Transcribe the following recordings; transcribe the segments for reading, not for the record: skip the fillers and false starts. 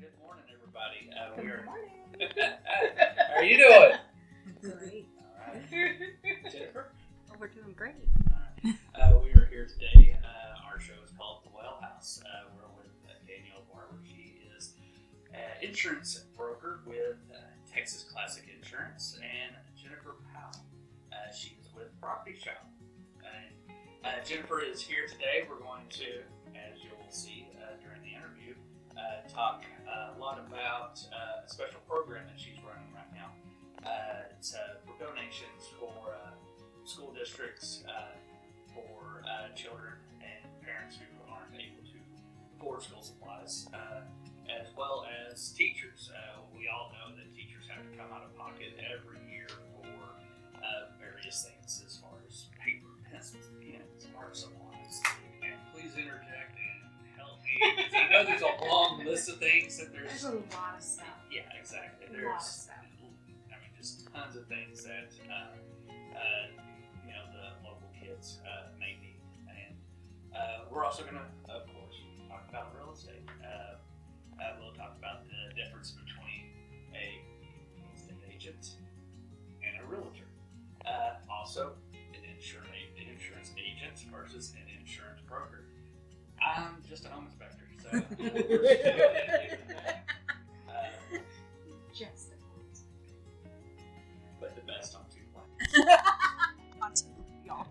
Good morning, everybody. Good morning. How are you doing? Great. All right. Jennifer? Oh, we're doing great. All right. We are here today. Our show is called The Well House. We're with Danielle Barber. She is an insurance broker with Texas Classic Insurance, and Jennifer Powell. She is with Property Shop. And Jennifer is here today. We're going to, as you will see during the interview, talk a lot about a special program that she's running right now. It's for donations for school districts, for children and parents who aren't able to afford school supplies, as well as teachers. We all know that teachers have to come out of pocket every year for various things as far as paper, pencils, pens, art supplies. And please interject and help me, because I know there's a long list of things that there's a lot of stuff. Yeah, exactly. A lot of stuff. I mean, just tons of things that the local kids may need. And we're also going to, of course, talk about real estate. We'll talk about the difference between a real estate agent and a realtor. Also, an insurance agent versus an insurance broker. I'm just a home inspector, so Just a moment. but the best on 2 points. On two, y'all.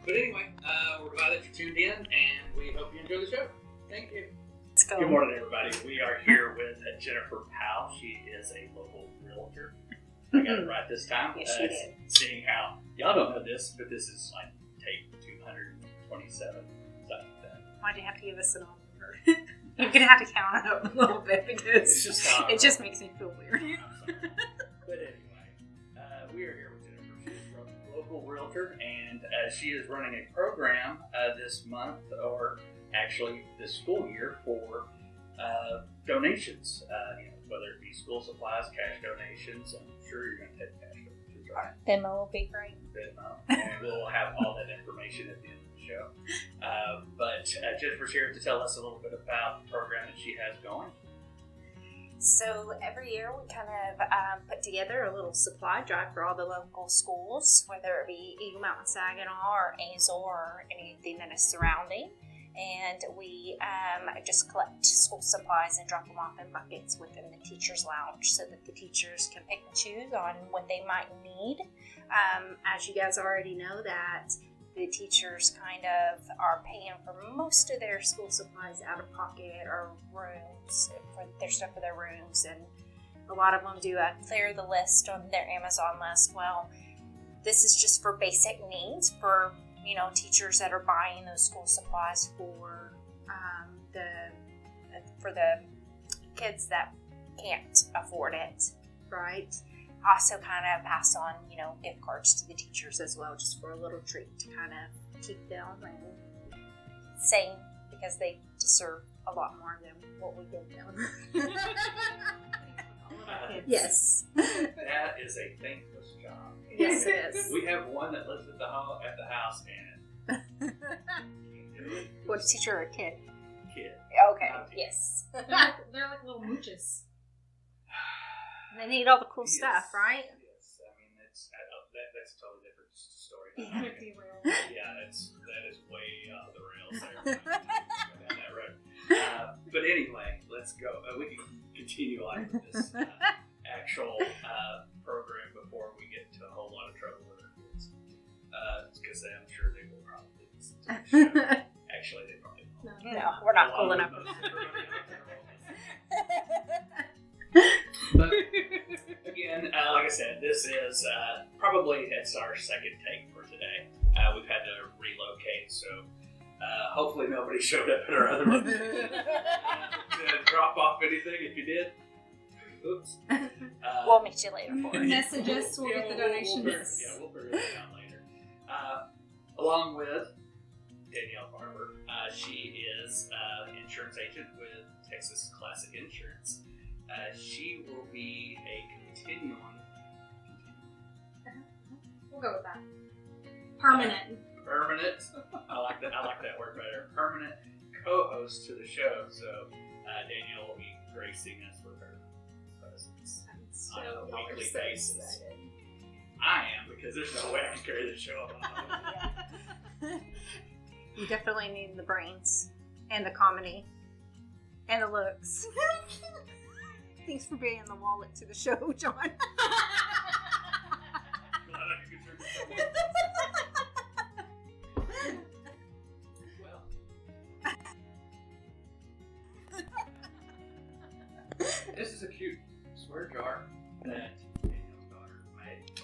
But anyway, we're glad that you tuned in, and we hope you enjoy the show. Thank you. Let's go. Good morning, everybody. We are here with Jennifer Powell. She is a local realtor. I got it right this time. Yes, she did. Seeing how, y'all don't know this, but this is like take 227, something like that. Why'd you have to give us an number? You're going to have to count it up a little bit because It's just how it just makes me feel weird. I'm sorry. But anyway, we are here with Jennifer. She's a local realtor, and she is running a program this month, or actually this school year, for donations. Whether it be school supplies, cash donations. I'm sure you're going to take cash donations, right? Venmo will be great. Venmo. And we'll have all that information at the end of the show. But Jennifer's here to tell us a little bit about the program that she has going. So every year we kind of put together a little supply drive for all the local schools, whether it be Eagle Mountain, Saginaw, or Azle, or anything that is surrounding. And we just collect school supplies and drop them off in buckets within the teacher's lounge so that the teachers can pick and choose on what they might need. As you guys already know, that the teachers kind of are paying for most of their school supplies out of pocket, or rooms, for their stuff for their rooms, and a lot of them do clear the list on their Amazon list. Well, this is just for basic needs for teachers that are buying those school supplies for the kids that can't afford it, right? Also kind of pass on, gift cards to the teachers as well, just for a little treat to kind of keep them sane, because they deserve a lot more than what we give them. Yes. That is a thankless job. Yes, it is. We have one that lives at the house, and What, a teacher or a kid? kid. Okay, yes. They're like little mooches. They need all the cool Yes. stuff, right? Yes, I mean that's a totally different story. Yeah. Yeah, that is way off the rails there. Go down that road. But anyway, let's go. We can continue on with this actual program before we get into a whole lot of trouble with our kids, because I'm sure they will probably listen to the show. Actually, they probably won't. No, we're not cool enough. But again, like I said, this is probably it's our second take for today. We've had to relocate, so hopefully nobody showed up at our other location to drop off anything. If you did, oops. We'll meet you later for it. Message us, we'll get the donations. We'll figure that out later. Along with Danielle Barber, she is an insurance agent with Texas Classic Insurance. She will be a continuing. We'll go with that. Permanent. Permanent. I like that word better. Permanent co-host to the show. So Danielle will be gracing us with her presence So on a y'all are weekly so basis. excited. I am, because there's no way I can carry this show alone. You definitely need the brains and the comedy and the looks. Thanks for being the wallet to the show, Jon. Glad I could contribute so much. Well, this is a cute swear jar that Danielle's daughter made.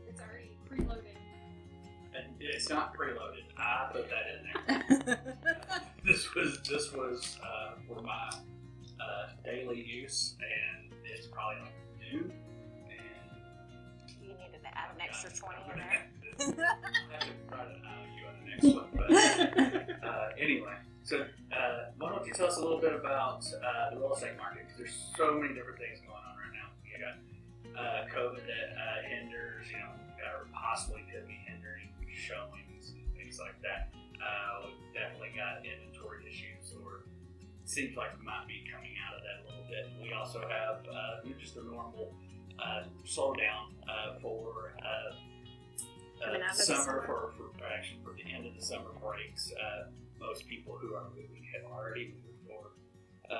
It's already preloaded. And it's not preloaded. I put that in there. This was for my daily use, and it's probably like noon. And You needed to add an extra 20 in there. I should write an IOU on the next one. But anyway, so why don't you tell us a little bit about the real estate market? Because there's so many different things going on right now. You got COVID that hinders, or possibly could be hindering showings and things like that. We've definitely got inventory issues, or it seems like we might be coming out of that a little bit. We also have just the normal slowdown for Coming out of the summer, summer. for the end of the summer breaks. Most people who are moving have already moved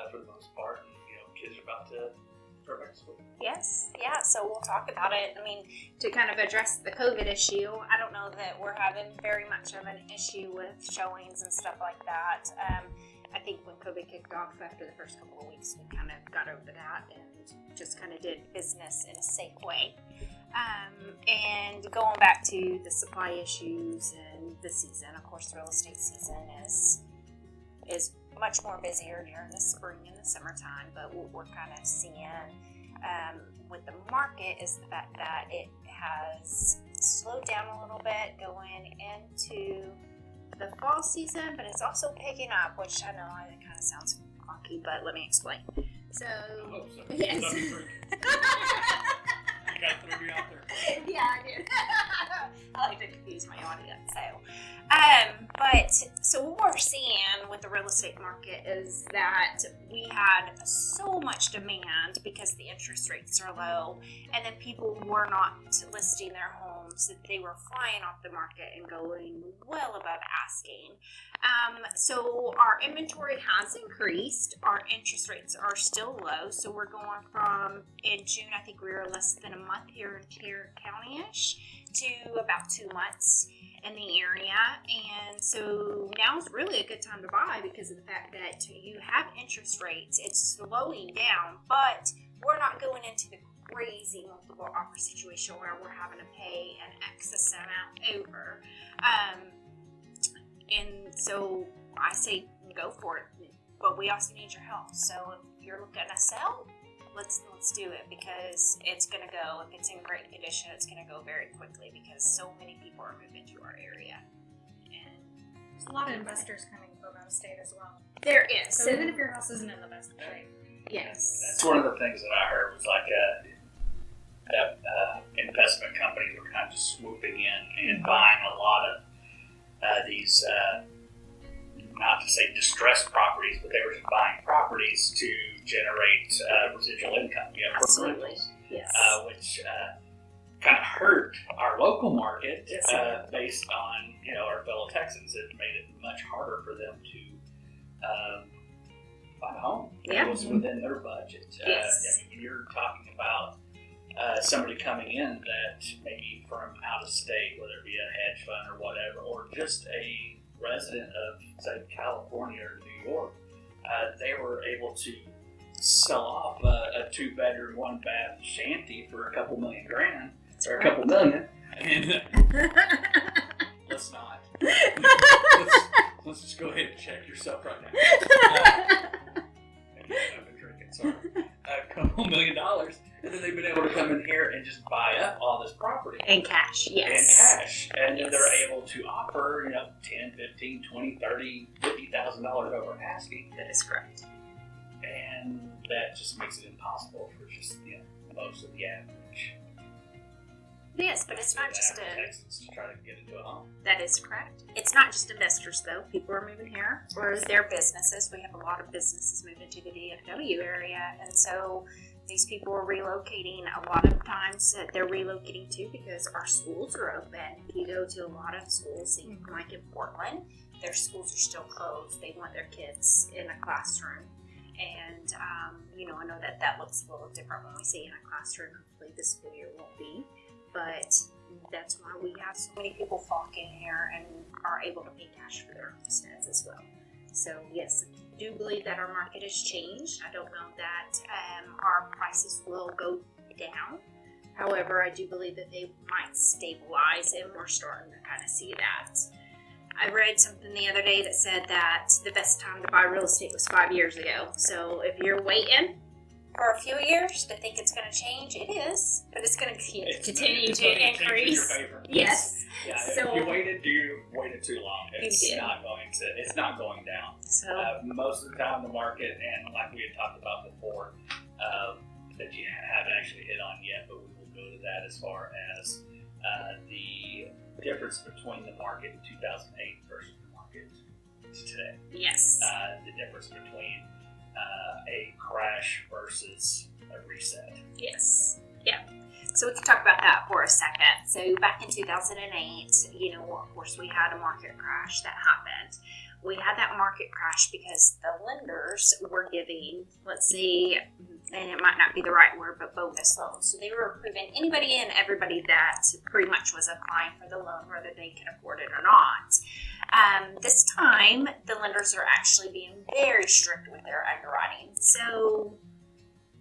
for the most part, and kids are about to start back to school. Yes, yeah, so we'll talk about it. I mean, to kind of address the COVID issue, I don't know that we're having very much of an issue with showings and stuff like that. I think when COVID kicked off after the first couple of weeks, we kind of got over that and just kind of did business in a safe way. And going back to the supply issues and the season, of course, the real estate season is much more busier during the spring and the summertime, but what we're kind of seeing with the market is the fact that it has slowed down a little bit going into the fall season, but it's also picking up, which I know it kind of sounds funky, but let me explain. So, I hope so. yes. Let me drink. You got to throw me out there. Yeah, I did. I like to confuse my audience. So what we're seeing with the real estate market is that we had so much demand because the interest rates are low, and then people were not listing their homes, that they were flying off the market and going well above asking. So our inventory has increased. Our interest rates are still low. So we're going from, in June, I think we were less than a month here in Tarrant County-ish to about 2 months in the area. And so now is really a good time to buy because of the fact that you have interest rates. It's slowing down, but we're not going into the crazy multiple offer situation where we're having to pay an excess amount over. And so I say go for it, but we also need your help. So if you're looking to sell, let's do it, because it's going to go, if it's in great condition, it's going to go very quickly because so many people are moving to our area. And There's a lot of investors coming from out of state as well. there is. So even if your house isn't in the best shape. Yes. That's one of the things that I heard was like that investment companies were kind of just swooping in and buying a lot of these, not to say distressed properties, but they were just buying properties to generate residual income. Absolutely. Rentals, Yes. which kind of hurt our local market Yes, based on our fellow Texans. It made it much harder for them to buy a home. Yeah. It was within their budget. Yes. I mean, you're talking about somebody coming in that maybe from out of state, whether it be a hedge fund or whatever, or just a resident of, say, California or New York, they were able to sell off a 2-bedroom, 1-bath shanty for a couple $1 million, or a couple million. And let's not. Let's just go ahead and check yourself right now. I've been drinking, sorry. A couple $1 million, and then they've been able to come in here and just buy up all this property. And cash, yes. And then they're able to offer, $10, $15, $20, $30, $50,000 over asking. That is correct. And that just makes it impossible for just, most of the average Yes, but it's not just Texas to try to get into a home. That is correct. It's not just investors, though. People are moving here for their businesses. We have a lot of businesses moving to the DFW area, and so these people are relocating. A lot of times that they're relocating too because our schools are open. If you go to a lot of schools, like in Portland, their schools are still closed. They want their kids in a classroom. And, I know that looks a little different when we say in a classroom. Hopefully this school year won't be. But that's why we have so many people flock in here and are able to pay cash for their homesteads as well. So, yes, I do believe that our market has changed. I don't know that our prices will go down. However, I do believe that they might stabilize, and we're starting to kind of see that. I read something the other day that said that the best time to buy real estate was 5 years ago. So if you're waiting for a few years to think it's going to change, it is, but it's going to continue to increase. Yes. Yeah. So if you waited too long. It's not going down. So most of the time, the market, and like we had talked about before, that you haven't actually hit on yet, but we will go to that as far as the difference between the market in 2008 versus the market today. yes. The difference between a crash versus a reset. Yes. Yeah. So we can talk about that for a second. So back in 2008, of course we had a market crash that happened. We had that market crash because the lenders were giving, let's see, and it might not be the right word, but bogus loans. So they were approving anybody and everybody that pretty much was applying for the loan, whether they could afford it or not. This time, the lenders are actually being very strict with their underwriting. So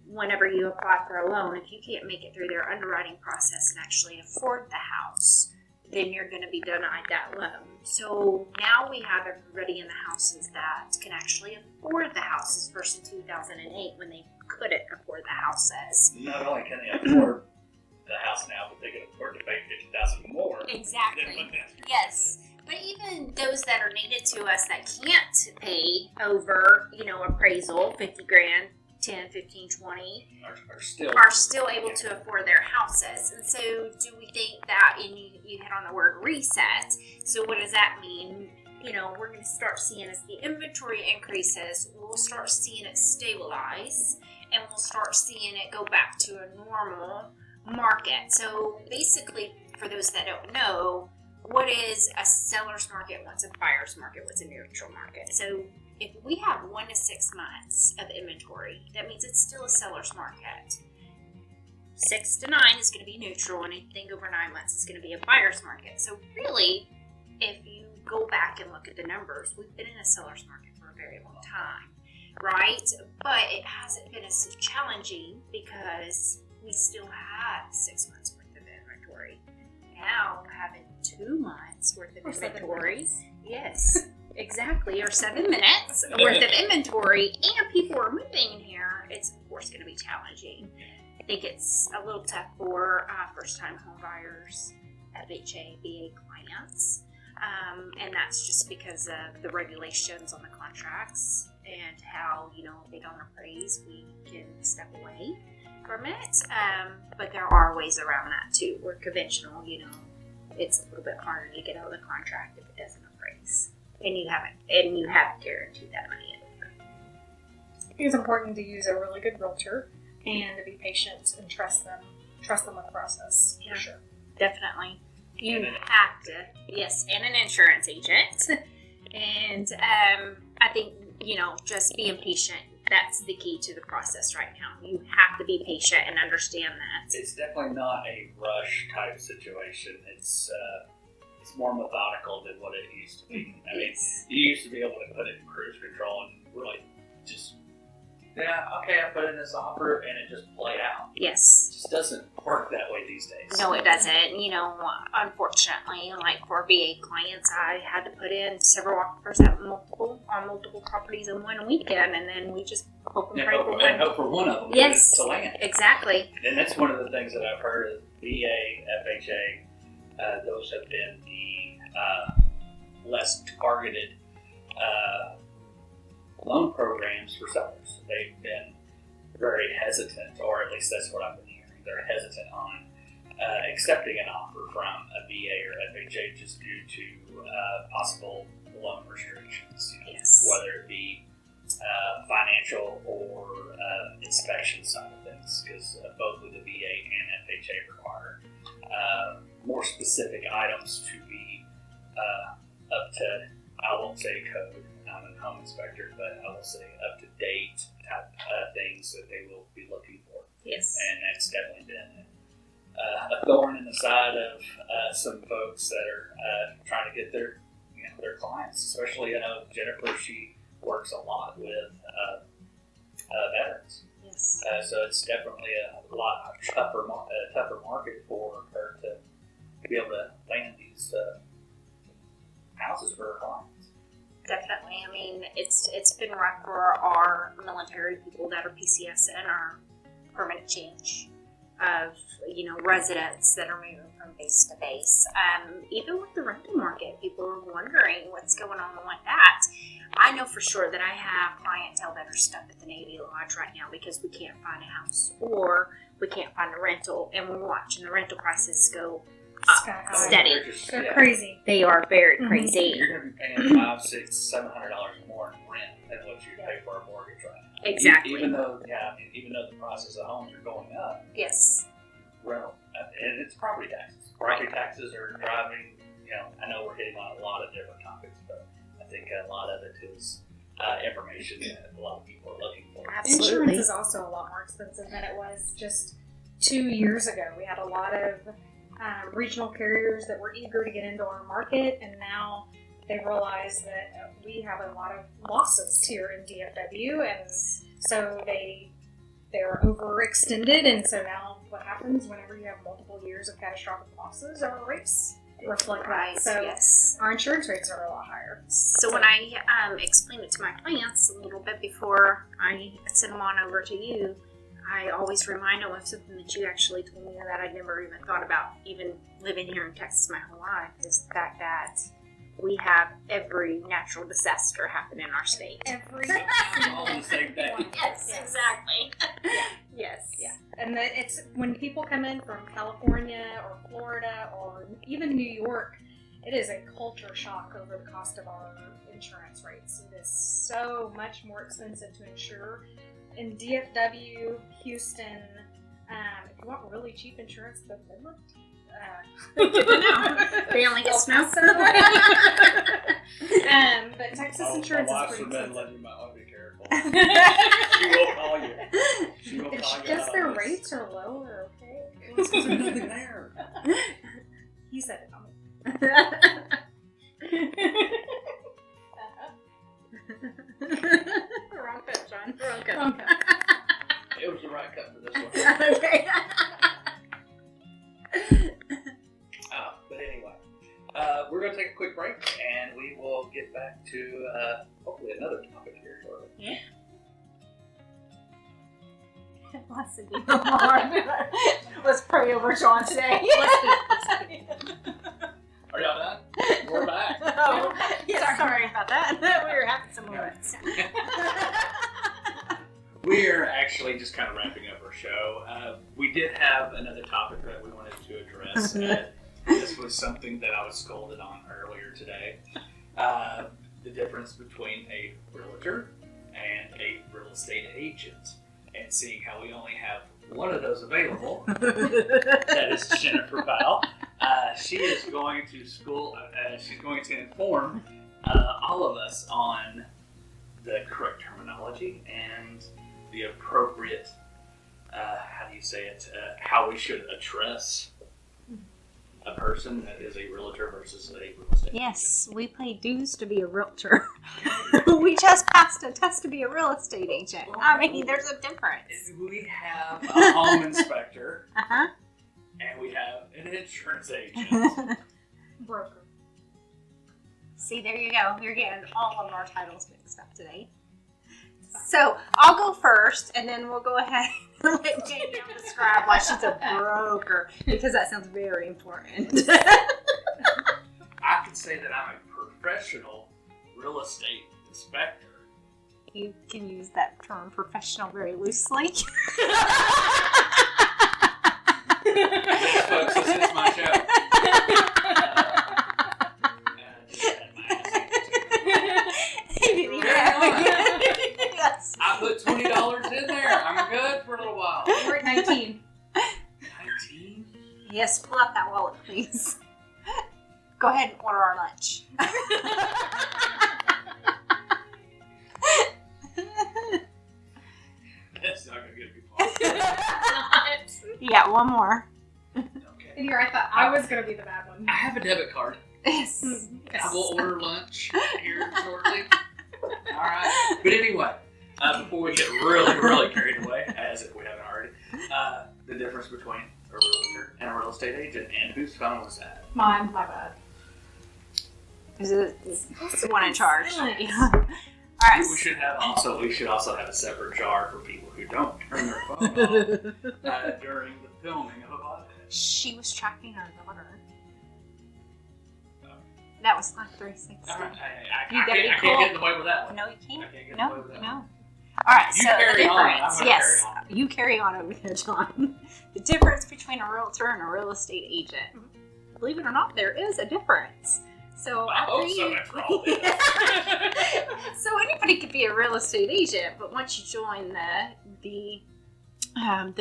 whenever you apply for a loan, if you can't make it through their underwriting process and actually afford the house, then you're going to be denied that loan. So now we have everybody in the houses that can actually afford the houses versus 2008 when they couldn't afford the houses. Not only can they afford the house now, but they can afford to pay $50,000 more. Exactly. Yes. But even those that are needed to us that can't pay over, appraisal, 50 grand, 10, 15, 20, are still able to afford their houses. And so do we think that, and you hit on the word reset, so what does that mean? We're going to start seeing as the inventory increases, we'll start seeing it stabilize, and we'll start seeing it go back to a normal market. So basically, for those that don't know, what is a seller's market, what's a buyer's market, what's a neutral market? So if we have 1 to 6 months of inventory, that means it's still a seller's market. 6 to 9 is going to be neutral, and anything over 9 months is going to be a buyer's market. So really, if you go back and look at the numbers, we've been in a seller's market for a very long time, right? But it hasn't been as challenging because we still have 6 months worth of inventory. Now we're having 2 months worth of inventory. Yes. Exactly, or 7 minutes worth of inventory, and people are moving in here. It's of course going to be challenging. I think it's a little tough for first-time home buyers, FHA, VA clients, and that's just because of the regulations on the contracts and how if they don't appraise, we can step away from it. But there are ways around that too. We're conventional, it's a little bit harder to get out of the contract if it doesn't appraise. And you haven't guaranteed that money in. I think it's important to use a really good realtor and to be patient and trust them with the process. Yeah, for sure. Definitely. You have to, yes, and an insurance agent. And I think, just being patient, that's the key to the process right now. You have to be patient and understand that. It's definitely not a rush type situation. It's more methodical than what it used to be. I mean, you used to be able to put it in cruise control and really just, I put in this offer and it just played out. Yes. It just doesn't work that way these days. No, it doesn't. Unfortunately, like for VA clients, I had to put in several offers on multiple properties in one weekend, and then we just hope and pray for one. And hope for one of them to land. Exactly. And that's one of the things that I've heard of VA, FHA. Those have been the less targeted loan programs for sellers. They've been very hesitant, or at least that's what I've been hearing. They're hesitant on accepting an offer from a VA or FHA just due to possible loan restrictions, Yes. whether it be financial or inspection side of things, because both with the VA and FHA require more specific items to be up to, I won't say code, I'm a home inspector, but I will say up to date type things that they will be looking for. Yes. And that's definitely been a thorn in the side of some folks that are trying to get their clients. Especially, I know Jennifer, she works a lot with veterans. Yes. So it's definitely a lot tougher market for her to be able to land these houses for her clients. Definitely. I mean, it's been rough for our military people that are PCS and our permanent change of residents that are moving from base to base. Even with the rental market, people are wondering what's going on with that. I know for sure that I have clientele that are stuck at the Navy Lodge right now because we can't find a house or we can't find a rental, and we're watching the rental prices go up steady. They're crazy. They are very crazy. You're going to be paying $500, $600, $700 more in rent than what you pay for a mortgage right now. Exactly. Even though the prices of homes are going up. Yes. Rental, and it's property taxes. Property taxes are driving. I know we're hitting on a lot of different topics, but I think a lot of it is information that a lot of people are looking for. Absolutely. Insurance is also a lot more expensive than it was just 2 years ago. We had a lot of regional carriers that were eager to get into our market, and now they realize that we have a lot of losses here in DFW, and so they're overextended, and so now what happens whenever you have multiple years of catastrophic losses, our rates reflect that. So yes. our insurance rates are a lot higher. So when I explain it to my clients a little bit before I send them on over to you, I always remind them of something that you actually told me that I never even thought about, even living here in Texas my whole life, is the fact that we have every natural disaster happen in our state. Every all on the same day. Yes, exactly. Yes. Yeah. And it's when people come in from California or Florida or even New York, it is a culture shock over the cost of our insurance rates. It is so much more expensive to insure. In DFW, Houston, if you want really cheap insurance, go to Midland. They only get snow. But Texas insurance is pretty expensive. You might want to be careful. She will call you. She will It's call you. just their rates are lower, okay? There's nothing there. You said it, not me. Wrong cut, John. Wrong cut. Wrong cut. It was the right cut for this one. Okay. But anyway, we're going to take a quick break, and we will get back to hopefully another topic here shortly. Yeah. Blessed be the Lord. Let's pray over Jon today. Are y'all done? We're back. Oh, yeah, sorry about that. We were having some moments. We're actually just kind of wrapping up our show. We did have another topic that we wanted to address. This was something that I was scolded on earlier today. The difference between a realtor and a real estate agent. And seeing how we only have one of those available, that is Jennifer Powell. She is going to she's going to inform all of us on the correct terminology and the appropriate, how we should address a person that is a realtor versus a real estate agent. Yes, we pay dues to be a realtor. We just passed a test to be a real estate agent. I mean, there's a difference. We have a home inspector, Uh-huh. and we have an insurance agent. Broker. See, there you go. You're getting all of our titles mixed up today. So, I'll go first, and then we'll go ahead and let Danielle describe why she's a broker, because that sounds very important. I could say that I'm a professional real estate inspector. You can use that term professional very loosely. Yes, folks, this is my show. Yes. I put $20 in there. I'm good for a little while. We're at 19. 19? Yes, pull out that wallet, please. Go ahead and order our lunch. That's not going to get me far. You got one more. Okay. And here I thought I was going to be the bad one. I have a debit card. Yes. I will order lunch here shortly. All right. But anyway, before we get really, really carried away, as if we haven't already, the difference between a realtor and a real estate agent, and whose phone was that? Mine, my bad. Is it the one in charge? Silence. Yeah. All right. We should also have a separate jar for people who don't turn their phone on during the filming of a podcast. She was tracking her daughter. That was like 360. All right. I You gotta be can't cool. get in the way with that one. No, you can't. I can't get in No, the way with that no. one. All right, You so the carry on, I'm difference, gonna yes, carry on. you carry on over there, John. The difference between a realtor and a real estate agent. Believe it or not, there is a difference. So I after hope so you, much for all this. so anybody could be a real estate agent, but once you join the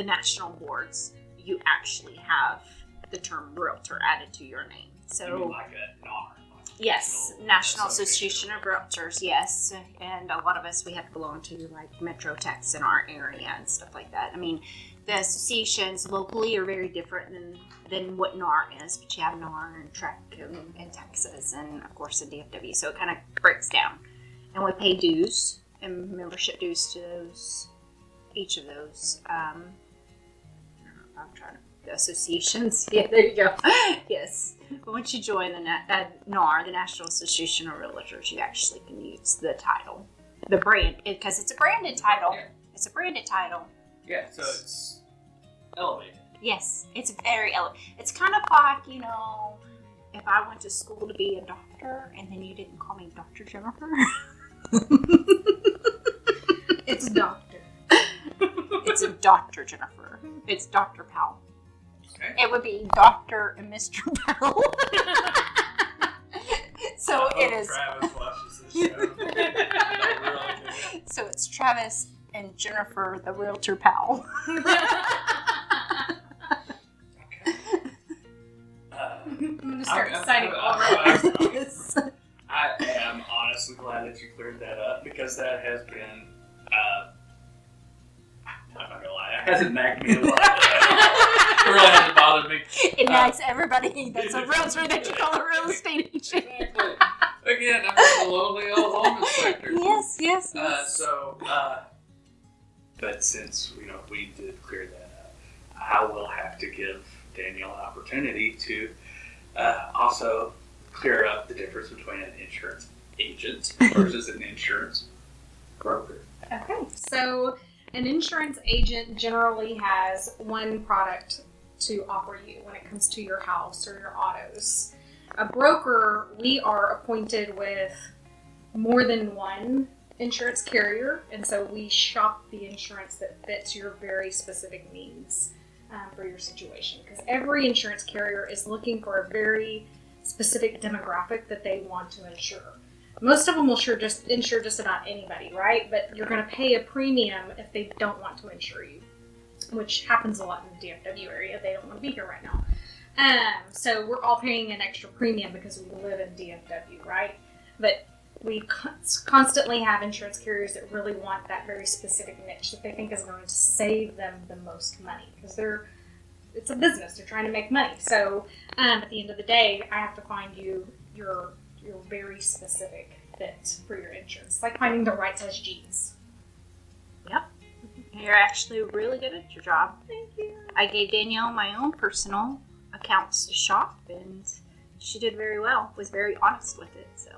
national boards, you actually have the term realtor added to your name. So You mean like a NAR? yes, National Association of Realtors, yes. And a lot of us, we have to belong to like Metro Techs in our area and stuff like that. I mean, the associations locally are very different than what NAR is, but you have NAR and TREC in Texas and, of course, in DFW. So it kind of breaks down. And we pay dues and membership dues to each of those. I'm trying to the associations. Yeah, there you go. Yes. But once you join the NAR, the National Association of Realtors, you actually can use the title, the brand, because it's a branded title. Yeah. It's a branded title. Yeah, so it's elevated. Yes, it's very It's kind of like, if I went to school to be a doctor and then you didn't call me Dr. Jennifer. It's doctor. It's a Dr. Jennifer. It's Dr. Powell. Okay. It would be Dr. and Mr. Powell. So I it hope is. Travis watches this show. Really So it's Travis and Jennifer, the Realtor Powell. I'm going to start I'm- citing I'm- all I'm- right. Yes. I am honestly glad that you cleared that up because that has been, I'm not gonna lie, it hasn't nagged me a lot. It really hasn't bothered me. It nags everybody that's a realtor that you call a real estate agent. Exactly. Again, I'm just a lowly old home inspector. Yes. But since we did clear that up, I will have to give Danielle an opportunity to also clear up the difference between an insurance agent versus an insurance broker. Okay, so an insurance agent generally has one product to offer you when it comes to your house or your autos. A broker, we are appointed with more than one insurance carrier, and so we shop the insurance that fits your very specific needs for your situation. Because every insurance carrier is looking for a very specific demographic that they want to insure. Most of them will insure just about anybody, right? But you're going to pay a premium if they don't want to insure you, which happens a lot in the DFW area. They don't want to be here right now. So we're all paying an extra premium because we live in DFW, right? But we constantly have insurance carriers that really want that very specific niche that they think is going to save them the most money because it's a business. They're trying to make money. So at the end of the day, I have to find you your very specific fit for your insurance. It's like finding the right size jeans. Yep. You're actually really good at your job. Thank you. I gave Danielle my own personal accounts to shop, and she did very well. Was very honest with it, so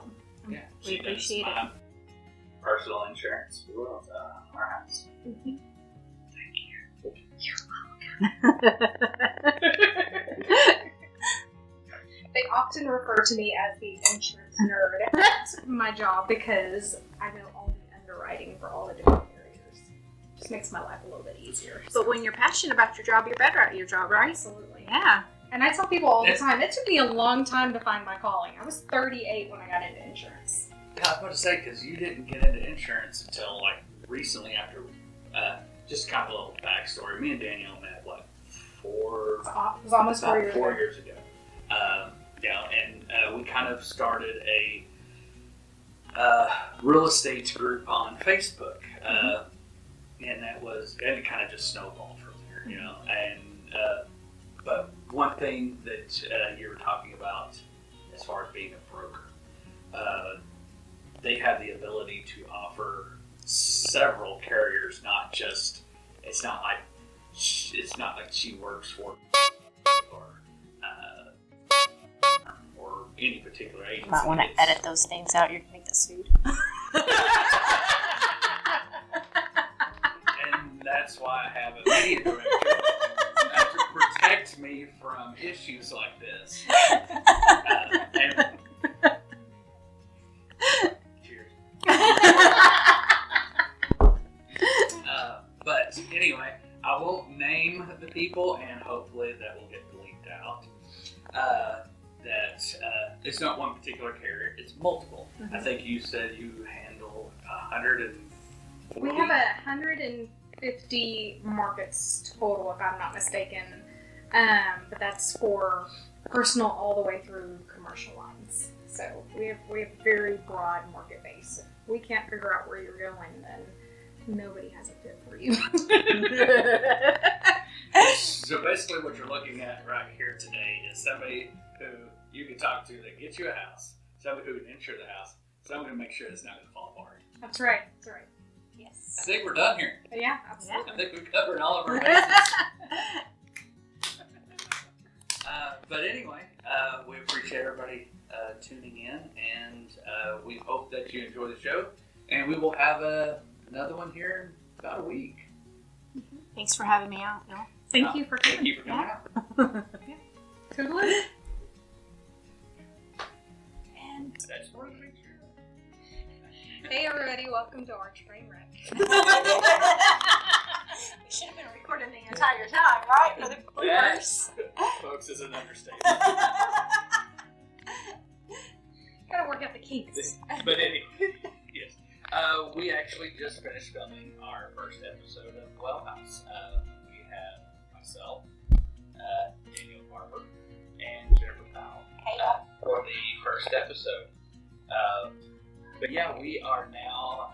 Yeah, we appreciate it. Personal insurance as well as our house. Mm-hmm. Thank you. They often refer to me as the insurance nerd at my job because I know all the underwriting for all the different carriers. Just makes my life a little bit easier. But when you're passionate about your job, you're better at your job, right? Absolutely. Yeah. And I tell people all the time, it took me a long time to find my calling. I was 38 when I got into insurance. Yeah, I was about to say, because you didn't get into insurance until like recently after, just kind of a little backstory. Me and Danielle met, what, It was almost 4 years ago. 4 years ago. And we kind of started a real estate group on Facebook. And it kind of just snowballed from there, you know. And but one thing that you were talking about as far as being a broker, they have the ability to offer several carriers, not just, it's not like she works for or any particular agency. You might want to edit those things out. You're going to get sued. And that's why I have a media director to protect me from issues like this. And cheers. But anyway, I won't name the people, and hopefully that will get bleeped out. It's not one particular carrier; it's multiple. Mm-hmm. I think you said you handle 140. We have 150 markets total, if I'm not mistaken. But that's for personal all the way through commercial lines. So we have very broad market base. If we can't figure out where you're going, then nobody has a fit for you. So basically what you're looking at right here today is somebody who you can talk to that gets you a house, somebody who can insure the house, somebody to make sure it's not going to fall apart. That's right. That's right. Yes. I think we're done here. Yeah, absolutely. I think we've covered all of our bases. But anyway, we appreciate everybody tuning in, and we hope that you enjoy the show. And we will have another one here in about a week. Thanks for having me out, Neil. Thank you for coming. Thank you for coming out. Yeah. Totally. And That's one picture. Hey everybody, welcome to our train wreck. we should have been recording the entire time, right? For the bloopers. Folks, is an understatement. Gotta work out the kinks. But anyway, yes. We actually just finished filming our first episode of Well House. We have myself, Danielle Barber, and Jennifer Powell for the first episode. But yeah, we are now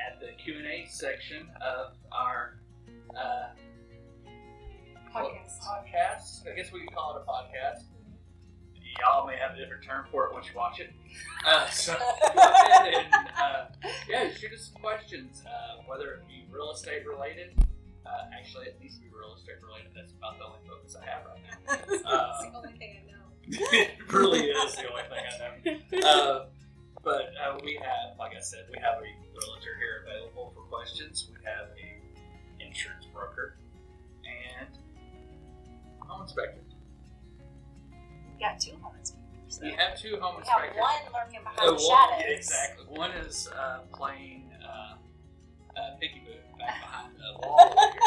at the Q&A section of our podcast. I guess we can call it a podcast. Y'all may have a different term for it once you watch it. So go ahead and shoot us some questions, whether it be real estate related. Actually, it needs to be real estate related. That's about the only focus I have right now. It's the only thing I know. It really is the only thing I know. But we have, like I said, we have a realtor here available for questions. We have a insurance broker and home inspector. we got 2 home inspectors. We have 2 home We have inspectors. one lurking behind the shadows. Exactly. One is playing peekaboo back behind the wall over here.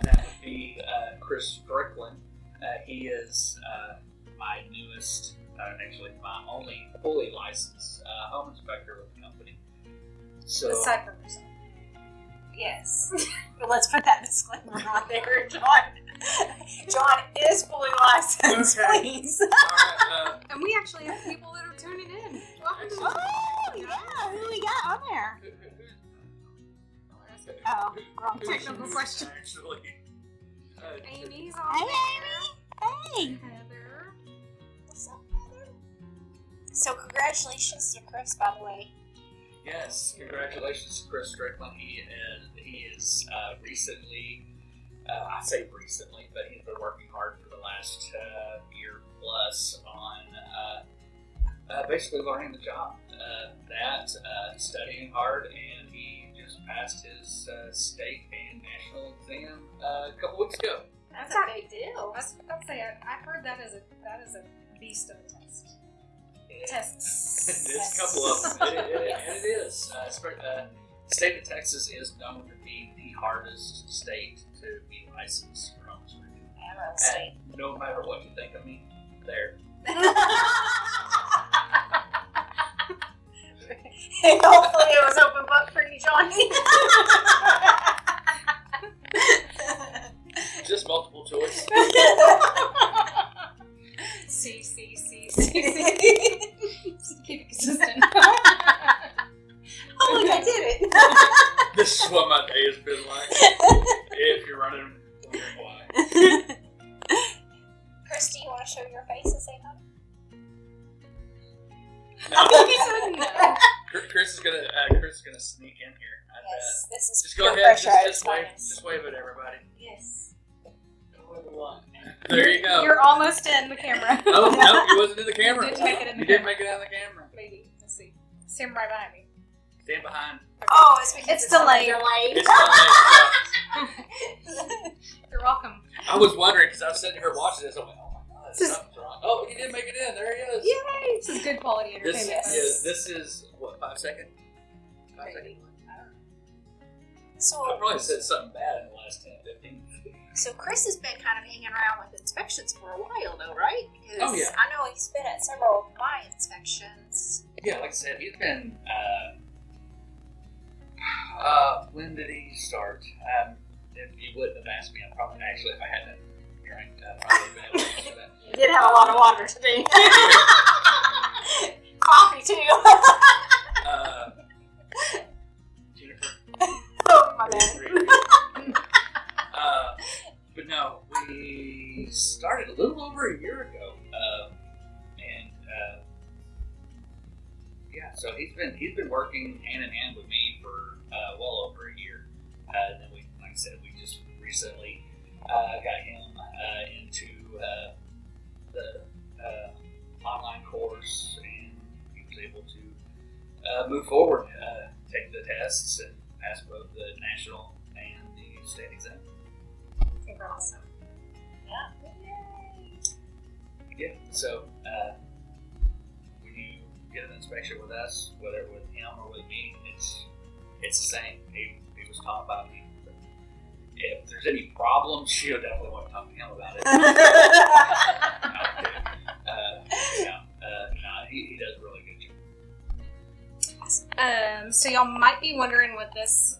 That would be Chris Strickland. He is my newest, actually my only fully licensed home inspector with the company. So, Aside from yourself. Yes. But let's put that disclaimer on there, John. John is fully licensed, Okay. please. all right, And we actually have people that are tuning in. Welcome to Oh, yeah. Who we got on there? Oh, wrong Technical questions. question. Actually, Amy's Hey, on Amy. Hey. there. Heather. What's up, Heather? So, congratulations to Chris, by the way. yes, congratulations to Chris Strickland. He is recently, I say recently, but he's been working hard for the last year plus on basically learning the job. Studying hard, and he just passed his state and national exam a couple weeks ago. That's a big deal. I'd say I heard that is a beast of a test. Tests. There's a couple of them. It is. State of Texas is known to be the hardest state to be licensed for home inspection. And real estate. And no matter what you think of me, there. Hopefully it was open book for you, Johnny. Just multiple choice. C. Keep it consistent. Oh, look, I did it. This is what my day has been like. If you're running, wondering why. Chris, do you want to show your face and say no? No. Chris is gonna sneak in here. I Yes, this is bet. Just go peer ahead. pressure. Just wave at everybody. Yes. There you go. You're almost in the camera. Oh no, you wasn't in the camera. Didn't make it in the You didn't camera. make it out of the camera. Maybe. Let's see. Stand right behind me. Stand behind. Oh, it's because It's delayed. It's delayed. You're welcome. I was wondering because I was sitting here watching this. I'm like, oh my god, something's wrong. Oh, he did make it in. There he is. Yay! This is good quality This entertainment. this is what 5 seconds. 5 seconds. So, I probably said something bad in the last 10, 15. so Chris has been kind of hanging around with inspections for a while, though, right? Because Oh, yeah. I know he's been at several of my inspections. Yeah, like I said, he's been. When did he start? If you wouldn't have asked me, I probably if I hadn't drank, probably been able to answer that. You did have a lot of water today. Coffee, too. Jennifer. Oh, my bad. But no, we started a little over a year ago, yeah. So he's been working hand in hand with me for well over a year. And then we, like I said, we just recently got him into the online course, and he was able to move forward, take the tests, and pass both the national and the state exam. Awesome. Yeah, so when you get an inspection with us, whether with him or with me, it's the same. He was taught by me. If there's any problems, you'll definitely want to talk to him about it. He does a really good job. So y'all might be wondering what this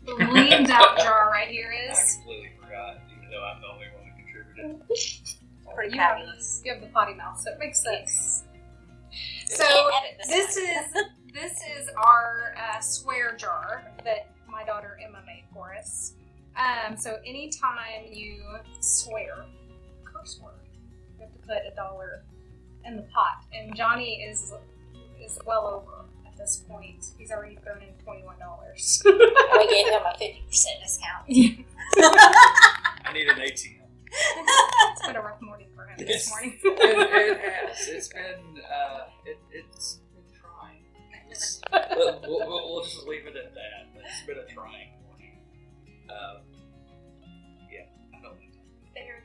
leaned out jar right here I is. completely forgot, even though I'm the only one who contributed. Pretty You have- fabulous. You have the potty mouth, so it makes sense. Yes. So Can't edit this is our swear jar that my daughter Emma made for us. So anytime you swear, curse word, you have to put $1 in the pot. And Johnny is well over at this point. He's already thrown in $21. We gave him a 50% discount. I need an ATM. It's been a rough morning for him this morning. It has. It's been trying. We'll just leave it at that. It's been a trying morning. Yeah, I don't know. There.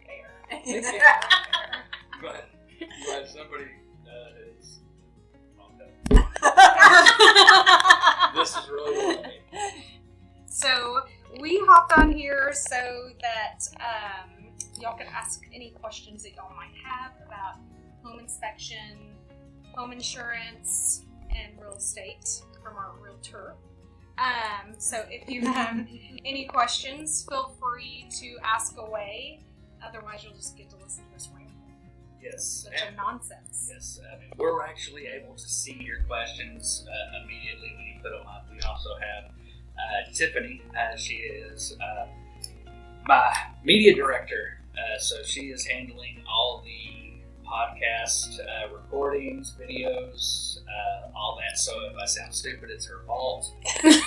But somebody is wrong. This is really what I mean. So we hopped on here so that y'all can ask any questions that y'all might have about home inspection, home insurance, and real estate from our realtor. So if you have any questions, feel free to ask away. Otherwise, you'll just get to listen to us ramble. Yes. Such a nonsense. Yes, I mean, we're actually able to see your questions immediately when you put them up. We also have Tiffany. She is my media director, so she is handling all the podcast recordings, videos, all that. So if I sound stupid, it's her fault. If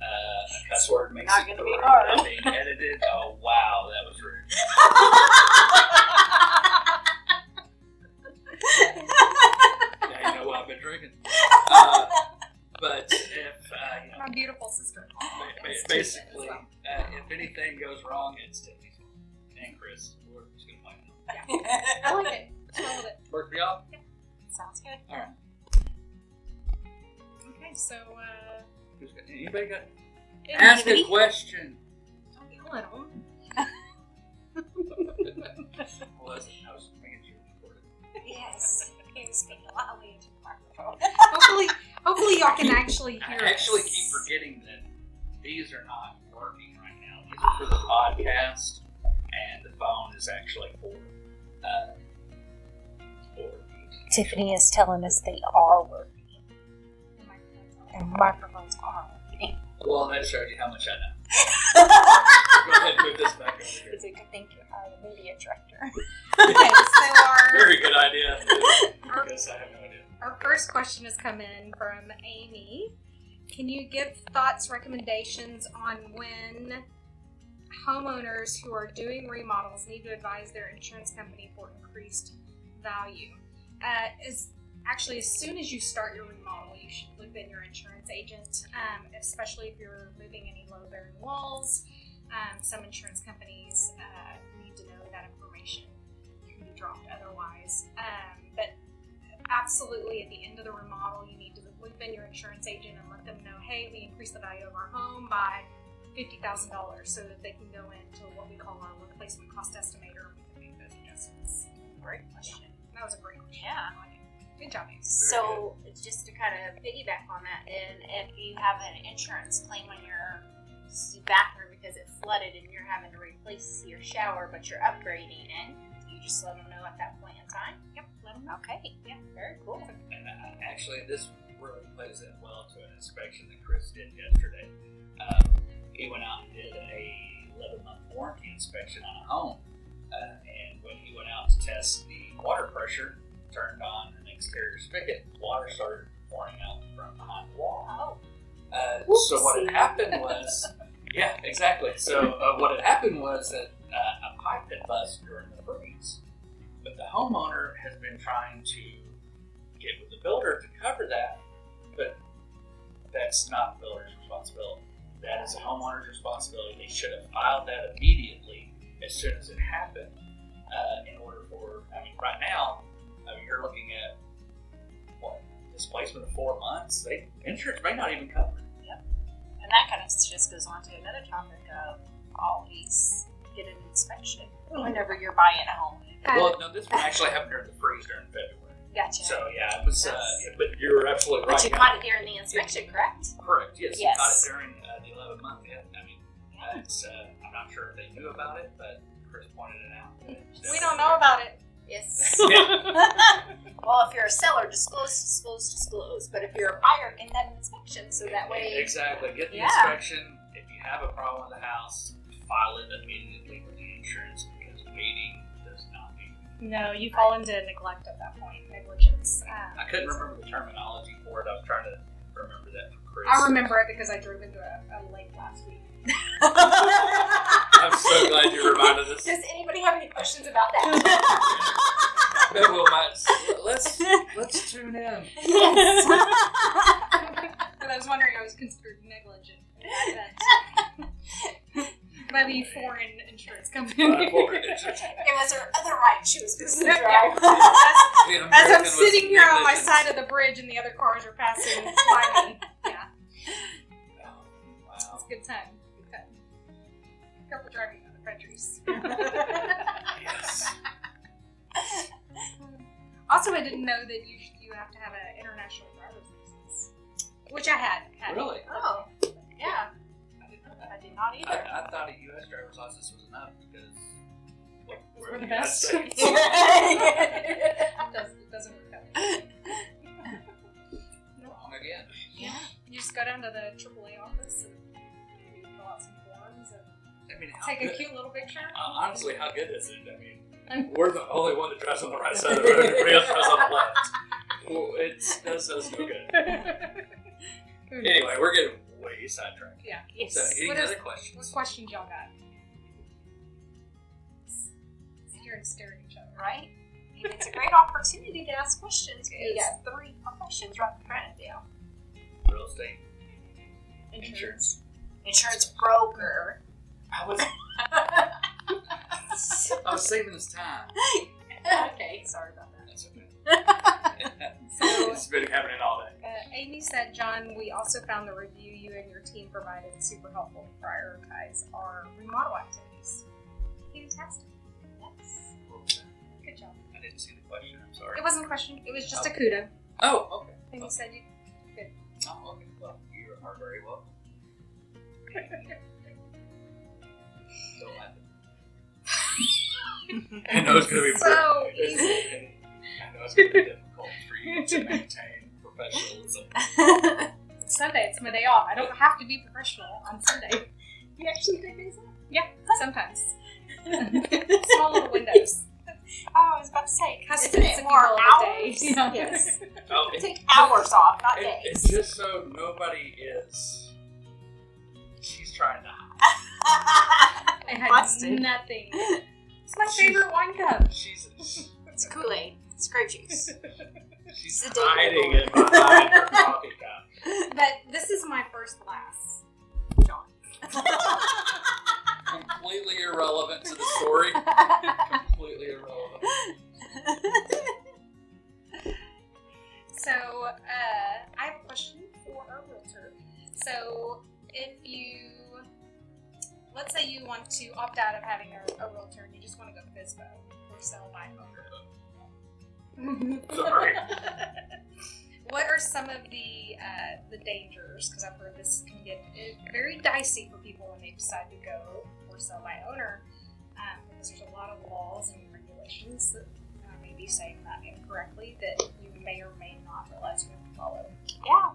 a cuss word makes Not it gonna be through hard. without being edited, oh wow, that was rude. Now you know what I've been drinking. But if My beautiful sister-in-law. basically, if anything goes wrong, it's Tiffany's fault. And Chris, we're just gonna find out. I like it. I love it. Work for y'all? Sounds good. All right. Okay, so Anybody got Ask a question. Don't yell at them. I was making sure you recorded. Yes. You can speak loudly into the microphone. Hopefully y'all can actually hear I actually us. keep forgetting that these are not working right now. These are for the podcast, and the phone is actually for Tiffany is telling us they are working. The microphones are working. Well, that shows you how much I know. Go ahead and move this back over here. It's a good thing you are the media director. Okay, so our Very good idea. Because I have no idea. Our first question has come in from Amy. Can you give thoughts, recommendations on when homeowners who are doing remodels need to advise their insurance company for increased value? As soon as you start your remodel, you should loop in your insurance agent, especially if you're moving any load-bearing walls. Some insurance companies need to know that information can be dropped otherwise. But absolutely, at the end of the remodel, you need to loop in your insurance agent and let them know, hey, we increased the value of our home by $50,000 so that they can go into what we call our replacement cost estimator and we can make those adjustments. Great question. That was a great question. Yeah. I like it. Good job, Amy. So, just to kind of piggyback on that, and if you have an insurance claim on your bathroom because it flooded and you're having to replace your shower, but you're upgrading it, you just let them know at that point in time. Yep, let them know. Okay. Yeah. Very cool. And actually, this really plays in well to an inspection that Chris did yesterday. He went out and did a 11-month warranty inspection on a home. And when he went out to test the water pressure, turned on an exterior spigot, water started pouring out from behind the wall. So what had happened was, yeah, exactly. So what had happened was that a pipe had busted during the freeze. But the homeowner has been trying to get with the builder to cover that, but that's not the builder's responsibility. That is a homeowner's responsibility. They should have filed that immediately as soon as it happened in order for, right now, you're looking at, displacement of 4 months? Insurance may not even cover it. Yep. And that kind of just goes on to another topic of always get an inspection whenever you're buying a home. Well, no, this one actually happened during the freeze during February. Gotcha. So, yeah, it was, but you're absolutely right. But you caught it during the inspection, correct? Correct, yes. Yes. You caught it during the 11th month, yeah. I'm not sure if they knew about it, but Chris pointed it out. We don't know about it. Yes. Yeah. Well, if you're a seller, disclose. But if you're a buyer, get that inspection so that way. Exactly. Get the Yeah. inspection. If you have a problem with the house, file it immediately with the insurance because waiting does not mean. No, you fall into neglect at that point, negligence. I couldn't remember the terminology for it. I was trying to remember that from Chris. I remember it because I drove into a lake last week. I'm so glad you reminded us. Does anybody have any questions about that? Maybe let's tune in. Yes. But I was wondering, I was considered negligent by the foreign insurance company. It was her other right she was supposed to drive. As I'm sitting here on my side of the bridge and the other cars are passing by me. Yeah. Oh, wow. It's a good time. Good time. Careful driving in other countries. Yes. Also, I didn't know that you have to have an international driver's license, which I had. Really? Oh, yeah. I did not either. I thought a U.S. driver's license was enough because we're We're in the the United best. States. It doesn't work out. Wrong again. Yeah. You just go down to the AAA office and maybe fill out some forms and How take a good, cute little picture. honestly, how good is it? We're the only one that drives on the right side of the road. Everybody else drives on the left. Well, it does us no good. Anyway, we're getting way sidetracked. Yeah. Yes. So, any What other What questions? questions y'all got? Sit here and stare at each other. Right? And it's a great opportunity to ask questions. You got 3 questions right in front of you. Real estate, insurance. Insurance broker. I was saving this time. Okay, sorry about that. That's okay. So- It's been happening all day. Amy said, John, we also found the review you and your team provided super helpful to prioritize our remodel activities. Fantastic. Yes. What was that? Good job. I didn't see the question. I'm sorry. It wasn't a question. It was just a kudo. Oh, okay. Amy said you good. Oh, okay. Well, you are very welcome. Don't laugh at me. I know it's going to be So easy. I know it's going to be difficult for you to maintain professionalism. It's Sunday. It's my day off. I don't have to be professional on Sunday. You actually take days off? Yeah, sometimes. Small little windows. Oh, I was about to say, Isn't it more hours? Yeah. Yes. Oh, Take hours off, not and days. just so nobody is... She's trying to hide. I had Busted. nothing. It's my favorite wine cup. She's It's Kool-Aid. It's grape juice. she's It's a dating hiding board. it behind her coffee cup. But this is my first glass. John. Completely irrelevant to the story. Completely irrelevant. So, I have a question for our realtor. So, if you, let's say you want to opt out of having a realtor and you just want to go FISBO or sell by owner. Sorry. What are some of the dangers? Because I've heard this can get very dicey for people when they decide to go or sell by owner. Because there's a lot of laws and regulations that I may be saying that incorrectly that you may or may not realize you have to follow. Yeah,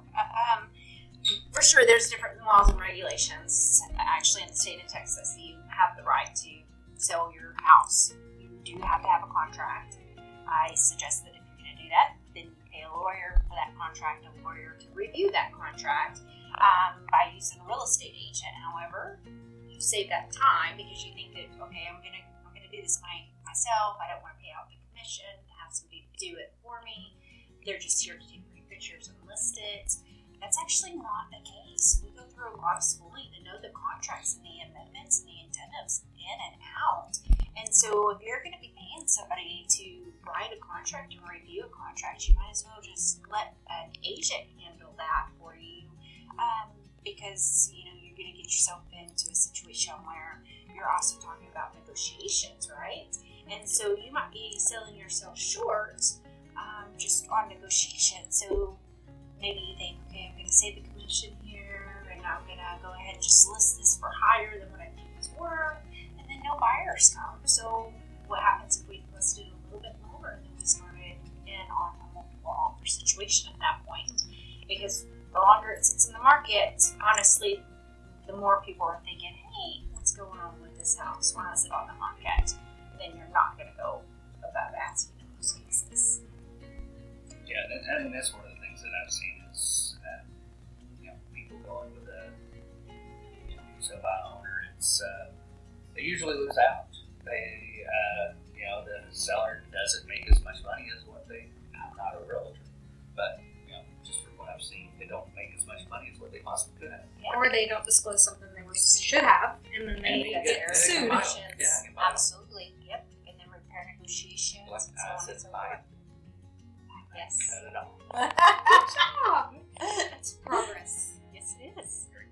for sure there's different laws and regulations. Actually, in the state of Texas, you have the right to sell your house. You do have to have a contract. I suggest that if you're going to do that, then you pay a lawyer for that contract, a lawyer to review that contract by using a real estate agent. However, you save that time because you think that, okay, I'm gonna do this myself. I don't want to pay out the commission, have somebody do it for me. They're just here to take pretty pictures and list it. That's actually not the case. We go through a lot of schooling to know the contracts and the amendments and the incentives in and out. And so if you're going to be paying somebody to write a contract and review a contract, you might as well just let an agent handle that for you, because you're going to get yourself into a situation where you're also talking about negotiations, right? And so you might be selling yourself short just on negotiation. So maybe you think, okay, I'm going to save the commission here, and I'm going to go ahead and just list this for higher than what I think it's worth, and then no buyers come. So what happens if we listed a little bit lower and then we started in on a multiple offer situation at that point? Because the longer it sits in the market, honestly, the more people are thinking, hey, what's going on with this house? Why is it on the market? Then you're not going to go above asking in those cases. Yeah, and that's one of the things that I've seen is people going with a sell by owner. It's they usually lose out. They the seller doesn't make as much money as what they. I'm not a realtor, but just from what I've seen, they don't make as much money as what they possibly could have. Yeah. Or they don't disclose something they should have, and then they get sued. Absolutely. Yep. And then repair negotiations Like and so on and so forth. Yes. Cut it off. Good job. It's progress. Yes, it is. Very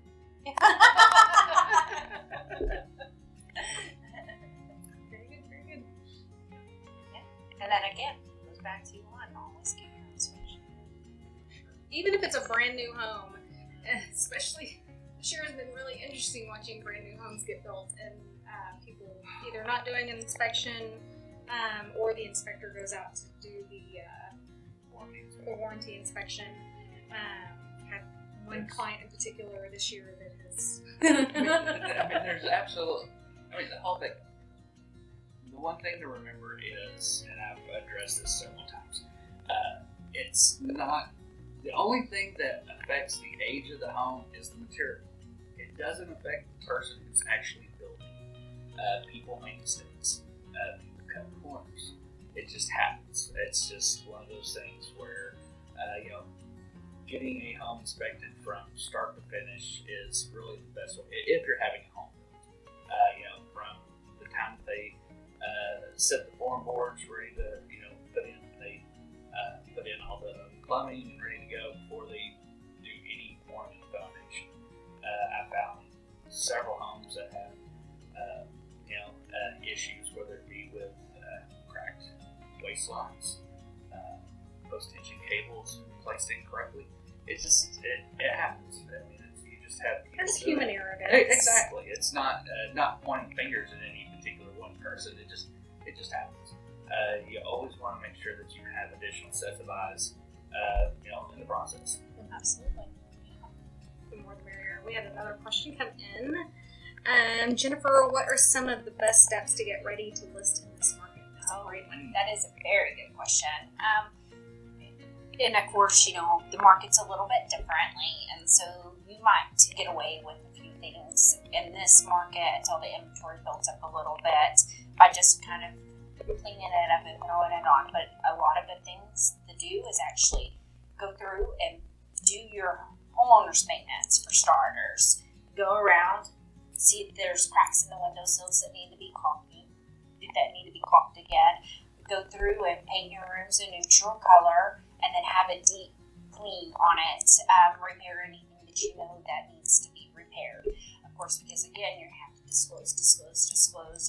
good, very good. And then again, it goes back to one, always get your inspection. Even if it's a brand new home, especially this year has been really interesting watching brand new homes get built and people either not doing an inspection or the inspector goes out to do the warranty inspection. Had one client in particular this year that has. There's absolutely. The whole thing. The one thing to remember is, and I've addressed this several times, it's not the only thing that affects the age of the home is the material. It doesn't affect the person who's actually building. People make mistakes. People cut corners. It just happens. It's just one of those things where, getting a home inspected from start to finish is really the best way. If you're having a home built, from the time that they set the form boards ready to, put in, they put in all the plumbing and ready to go before they several homes that have issues, whether it be with cracked waste lines, post-tension cables placed incorrectly. It happens. I mean, you just have There's human error. Exactly. It's not pointing fingers at any particular one person. It just happens. You always want to make sure that you have additional sets of eyes, in the process. Absolutely. The more the merrier. We had another question come in. Jennifer, what are some of the best steps to get ready to list in this market? That's a great one. That is a very good question. And of course, the market's a little bit differently, and so you might get away with a few things in this market until the inventory builds up a little bit by just kind of cleaning it up and throwing it on. But a lot of good things to do is actually go through and do your homeowner's maintenance for starters. Go around, see if there's cracks in the windowsills that need to be caulked again. Go through and paint your rooms a neutral color, and then have a deep clean on it. Repair anything that you know that needs to be repaired. Of course, because again, you're going to have to disclose.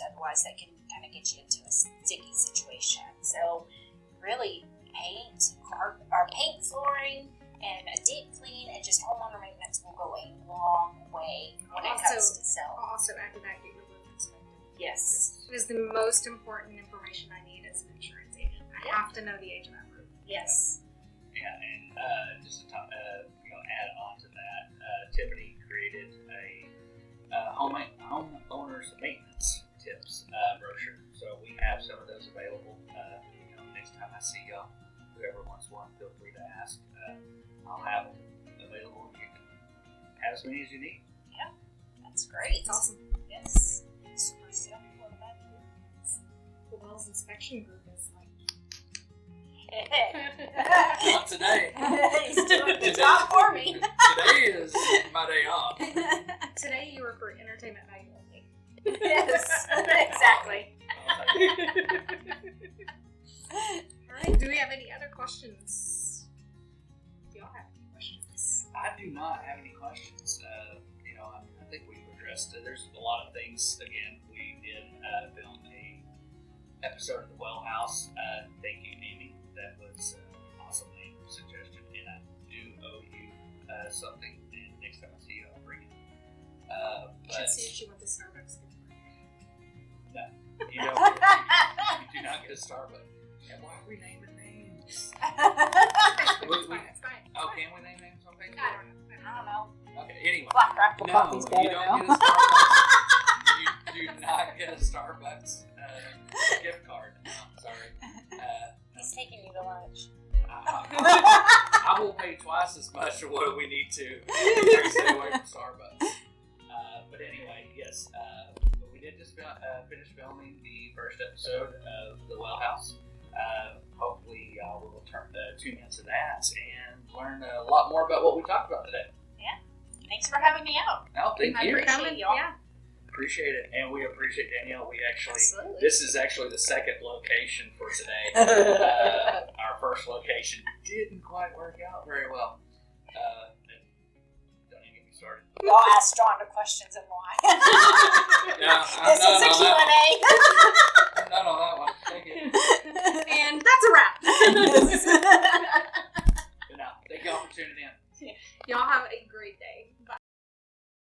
Otherwise, that can kind of get you into a sticky situation. So, really, paint flooring and a deep clean, and just homeowner maintenance will go a long way when it comes to selling. Also, after that, get your roof inspected. Yes. It is the most important information I need as an insurance agent. I have to know the age of that roof. Yes. Yeah, and just to add on to that, Tiffany created a homeowners maintenance tips brochure. So we have some of those available. Next time I see y'all, whoever wants one, feel free to ask. I'll have them available. You can have as many as you need. Yeah, that's great. It's awesome. Yes. Super simple. The Wells inspection group is like. Not today. He's doing the job for me. Today is my day off. Today you were for entertainment value only. Yes, exactly. Alright, do we have any other questions? Do y'all have any questions? I do not have any questions. I think we've addressed it. There's a lot of things. Again, we did film a episode of the Well House. Thank you, Amy. That was an awesome name suggestion, and I do owe you something. And next time I see you, I'll bring it. Should see if she went to Starbucks. No, you don't. You do not get a Starbucks. And why are we naming names? It's fine. Oh, can we name names on Facebook? I don't know. Okay, anyway. Black Rifle No, Coffee's better you don't now. get a Starbucks. You do not get a Starbucks gift card. No, I'm sorry. He's taking you to lunch. I will pay twice as much for what we need to stay away from Starbucks. But anyway, yes. We did just finish filming the first episode of The Well House. Hopefully y'all will tune into that and learn a lot more about what we talked about today. Yeah. Thanks for having me out. No, thank you. Appreciate y'all. Yeah. Appreciate it, and we appreciate Danielle. Absolutely. This is actually the second location for today. Our first location didn't quite work out very well. Don't even get me started. Y'all ask Jon the questions and why. This is a Q&A. I'm not on that one. Thank you. And that's a wrap.